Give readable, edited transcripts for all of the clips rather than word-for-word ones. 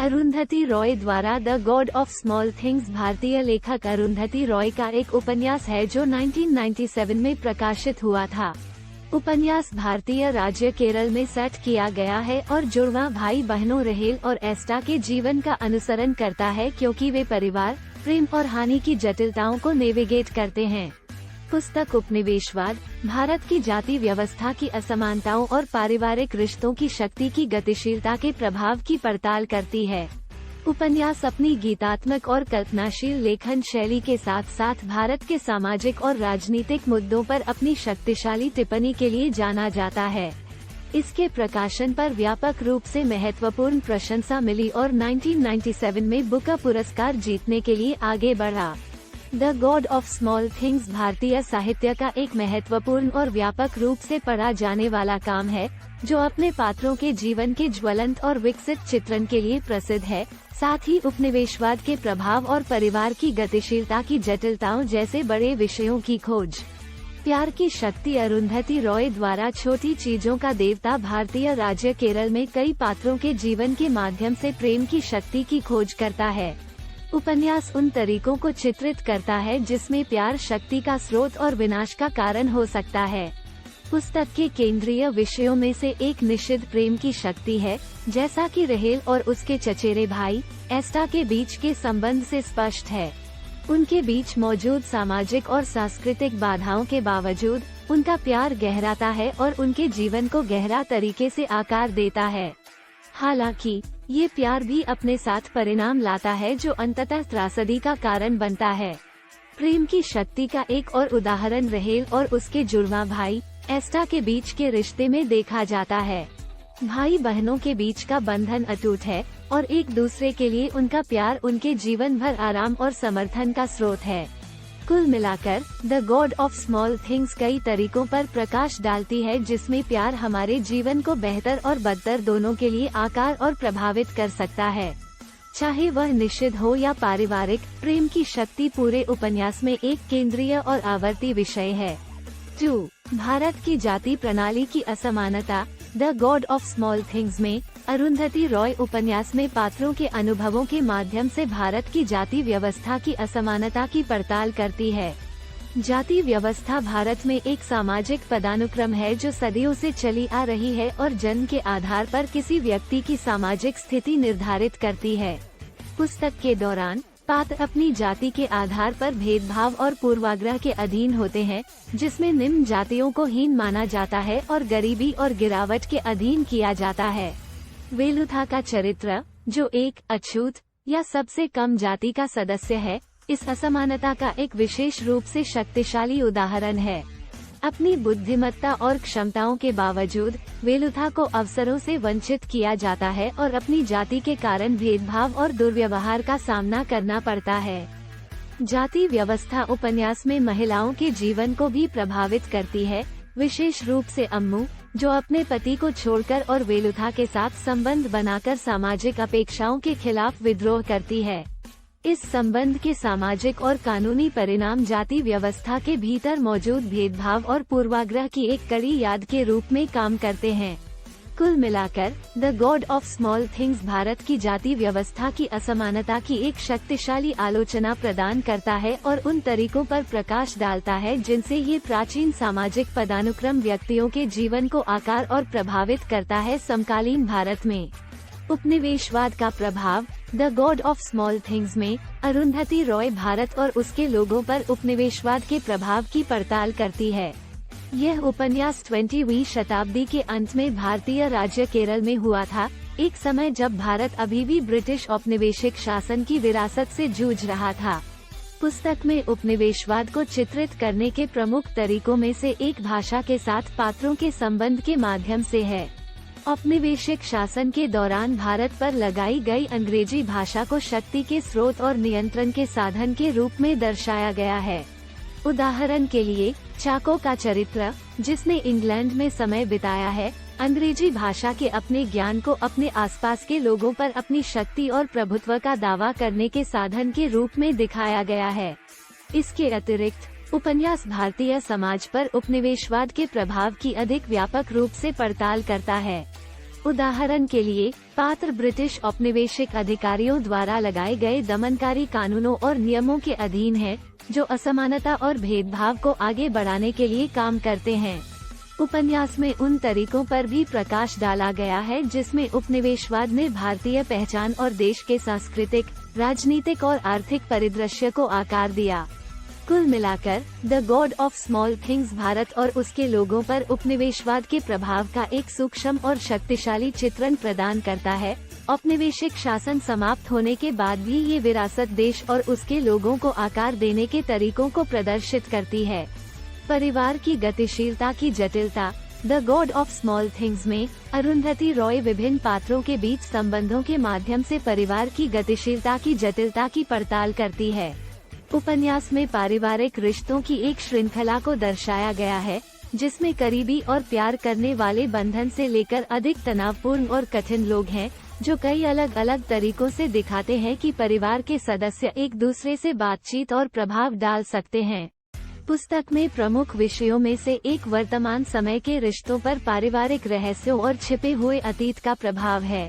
अरुंधति रॉय द्वारा the God of small things भारतीय लेखक अरुंधति रॉय का एक उपन्यास है जो 1997 में प्रकाशित हुआ था। उपन्यास भारतीय राज्य केरल में सेट किया गया है और जुड़वा भाई बहनों रहेल और एस्टा के जीवन का अनुसरण करता है, क्योंकि वे परिवार, प्रेम और हानि की जटिलताओं को नेविगेट करते हैं। पुस्तक उपनिवेशवाद, भारत की जाति व्यवस्था की असमानताओं और पारिवारिक रिश्तों की शक्ति की गतिशीलता के प्रभाव की पड़ताल करती है। उपन्यास अपनी गीतात्मक और कल्पनाशील लेखन शैली के साथ साथ भारत के सामाजिक और राजनीतिक मुद्दों पर अपनी शक्तिशाली टिप्पणी के लिए जाना जाता है। इसके प्रकाशन पर व्यापक रूप से महत्वपूर्ण प्रशंसा मिली और 1997 में बुकर पुरस्कार जीतने के लिए आगे बढ़ा। The God of small things भारतीय साहित्य का एक महत्वपूर्ण और व्यापक रूप से पढ़ा जाने वाला काम है, जो अपने पात्रों के जीवन के ज्वलंत और विकसित चित्रण के लिए प्रसिद्ध है, साथ ही उपनिवेशवाद के प्रभाव और परिवार की गतिशीलता की जटिलताओं जैसे बड़े विषयों की खोज। प्यार की शक्ति अरुंधति रॉय द्वारा छोटी चीजों का देवता भारतीय राज्य केरल में कई पात्रों के जीवन के माध्यम से प्रेम की शक्ति की खोज करता है। उपन्यास उन तरीकों को चित्रित करता है जिसमें प्यार शक्ति का स्रोत और विनाश का कारण हो सकता है। पुस्तक के केंद्रीय विषयों में से एक निषिद्ध प्रेम की शक्ति है, जैसा कि रहेल और उसके चचेरे भाई एस्टा के बीच के संबंध से स्पष्ट है। उनके बीच मौजूद सामाजिक और सांस्कृतिक बाधाओं के बावजूद उनका प्यार गहराता है और उनके जीवन को गहरा तरीके से आकार देता है। हालांकि ये प्यार भी अपने साथ परिणाम लाता है जो अंततः त्रासदी का कारण बनता है। प्रेम की शक्ति का एक और उदाहरण रहेल और उसके जुड़वा भाई एस्टा के बीच के रिश्ते में देखा जाता है। भाई बहनों के बीच का बंधन अटूट है और एक दूसरे के लिए उनका प्यार उनके जीवन भर आराम और समर्थन का स्रोत है। कुल मिलाकर the God of small things कई तरीकों पर प्रकाश डालती है जिसमें प्यार हमारे जीवन को बेहतर और बदतर दोनों के लिए आकार और प्रभावित कर सकता है, चाहे वह निषिद्ध हो या पारिवारिक। प्रेम की शक्ति पूरे उपन्यास में एक केंद्रीय और आवर्ती विषय है। 2. भारत की जाति प्रणाली की असमानता। The God of small things में अरुंधति रॉय उपन्यास में पात्रों के अनुभवों के माध्यम से भारत की जाति व्यवस्था की असमानता की पड़ताल करती है। जाति व्यवस्था भारत में एक सामाजिक पदानुक्रम है जो सदियों से चली आ रही है और जन्म के आधार पर किसी व्यक्ति की सामाजिक स्थिति निर्धारित करती है। पुस्तक के दौरान पात्र अपनी जाति के आधार पर भेदभाव और पूर्वाग्रह के अधीन होते हैं, जिसमें निम्न जातियों को हीन माना जाता है और गरीबी और गिरावट के अधीन किया जाता है। वेलुथा का चरित्र, जो एक अछूत या सबसे कम जाति का सदस्य है, इस असमानता का एक विशेष रूप से शक्तिशाली उदाहरण है। अपनी बुद्धिमत्ता और क्षमताओं के बावजूद वेलुथा को अवसरों से वंचित किया जाता है और अपनी जाति के कारण भेदभाव और दुर्व्यवहार का सामना करना पड़ता है। जाति व्यवस्था उपन्यास में महिलाओं के जीवन को भी प्रभावित करती है, विशेष रूप से अम्मू, जो अपने पति को छोड़कर और वेलुथा के साथ संबंध बनाकर सामाजिक अपेक्षाओं के खिलाफ विद्रोह करती है। इस संबंध के सामाजिक और कानूनी परिणाम जाति व्यवस्था के भीतर मौजूद भेदभाव और पूर्वाग्रह की एक कड़ी याद के रूप में काम करते हैं। कुल मिलाकर the God of small things Bharat की जाति व्यवस्था की असमानता की एक शक्तिशाली आलोचना प्रदान करता है और उन तरीकों पर प्रकाश डालता है जिनसे ये प्राचीन सामाजिक पदानुक्रम व्यक्तियों के जीवन को आकार और प्रभावित करता है। समकालीन भारत में उपनिवेशवाद का प्रभाव। The God of small things में अरुंधति रॉय भारत और उसके लोगों पर उपनिवेशवाद के प्रभाव की पड़ताल करती है। यह उपन्यास 20वीं शताब्दी के अंत में भारतीय राज्य केरल में हुआ था, एक समय जब भारत अभी भी ब्रिटिश औपनिवेशिक शासन की विरासत से जूझ रहा था। पुस्तक में उपनिवेशवाद को चित्रित करने के प्रमुख तरीकों में से एक भाषा के साथ पात्रों के संबंध के माध्यम से है। औपनिवेशिक शासन के दौरान भारत पर लगाई गई अंग्रेजी भाषा को शक्ति के स्रोत और नियंत्रण के साधन के रूप में दर्शाया गया है। उदाहरण के लिए चाको का चरित्र, जिसने इंग्लैंड में समय बिताया है, अंग्रेजी भाषा के अपने ज्ञान को अपने आसपास के लोगों पर अपनी शक्ति और प्रभुत्व का दावा करने के साधन के रूप में दिखाया गया है। इसके अतिरिक्त उपन्यास भारतीय समाज पर उपनिवेशवाद के प्रभाव की अधिक व्यापक रूप से पड़ताल करता है। उदाहरण के लिए, पात्र ब्रिटिश औपनिवेशिक अधिकारियों द्वारा लगाए गए दमनकारी कानूनों और नियमों के अधीन है, जो असमानता और भेदभाव को आगे बढ़ाने के लिए काम करते हैं। उपन्यास में उन तरीकों पर भी प्रकाश डाला गया है जिसमें उपनिवेशवाद ने भारतीय पहचान और देश के सांस्कृतिक, राजनीतिक और आर्थिक परिदृश्य को आकार दिया। कुल मिलाकर the God of small things Bharat और उसके लोगों पर उपनिवेशवाद के प्रभाव का एक सूक्ष्म और शक्तिशाली चित्रण प्रदान करता है। औपनिवेशिक शासन समाप्त होने के बाद भी ये विरासत देश और उसके लोगों को आकार देने के तरीकों को प्रदर्शित करती है। परिवार की गतिशीलता की जटिलता। The God of small things में अरुंधति रॉय विभिन्न पात्रों के बीच संबंधों के माध्यम से परिवार की गतिशीलता की जटिलता की पड़ताल करती है। उपन्यास में पारिवारिक रिश्तों की एक श्रृंखला को दर्शाया गया है, जिसमें करीबी और प्यार करने वाले बंधन से लेकर अधिक तनावपूर्ण और कठिन लोग हैं, जो कई अलग अलग तरीकों से दिखाते हैं कि परिवार के सदस्य एक दूसरे से बातचीत और प्रभाव डाल सकते हैं। पुस्तक में प्रमुख विषयों में से एक वर्तमान समय के रिश्तों पर पारिवारिक रहस्यों और छिपे हुए अतीत का प्रभाव है।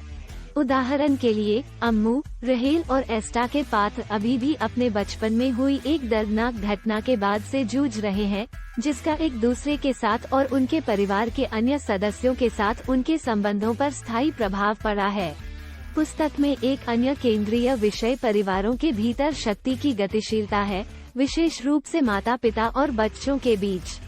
उदाहरण के लिए, अम्मू, रहेल और एस्टा के पात्र अभी भी अपने बचपन में हुई एक दर्दनाक घटना के बाद से जूझ रहे हैं, जिसका एक दूसरे के साथ और उनके परिवार के अन्य सदस्यों के साथ उनके संबंधों पर स्थायी प्रभाव पड़ा है। पुस्तक में एक अन्य केंद्रीय विषय परिवारों के भीतर शक्ति की गतिशीलता है, विशेष रूप से माता पिता और बच्चों के बीच।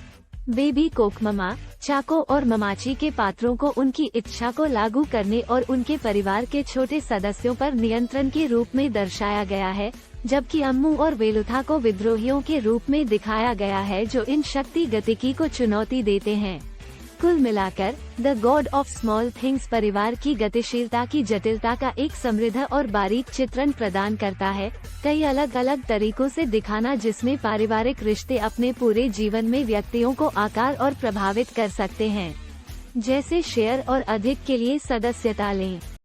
बेबी कोकममा, चाको और ममाची के पात्रों को उनकी इच्छा को लागू करने और उनके परिवार के छोटे सदस्यों पर नियंत्रण के रूप में दर्शाया गया है, जबकि अम्मू और वेलुथा को विद्रोहियों के रूप में दिखाया गया है जो इन शक्ति गतिकी को चुनौती देते हैं। कुल मिलाकर the God of small things परिवार की गतिशीलता की जटिलता का एक समृद्ध और बारीक चित्रण प्रदान करता है, कई अलग अलग तरीकों से दिखाना जिसमें पारिवारिक रिश्ते अपने पूरे जीवन में व्यक्तियों को आकार और प्रभावित कर सकते हैं। जैसे शेयर और अधिक के लिए सदस्यता लें।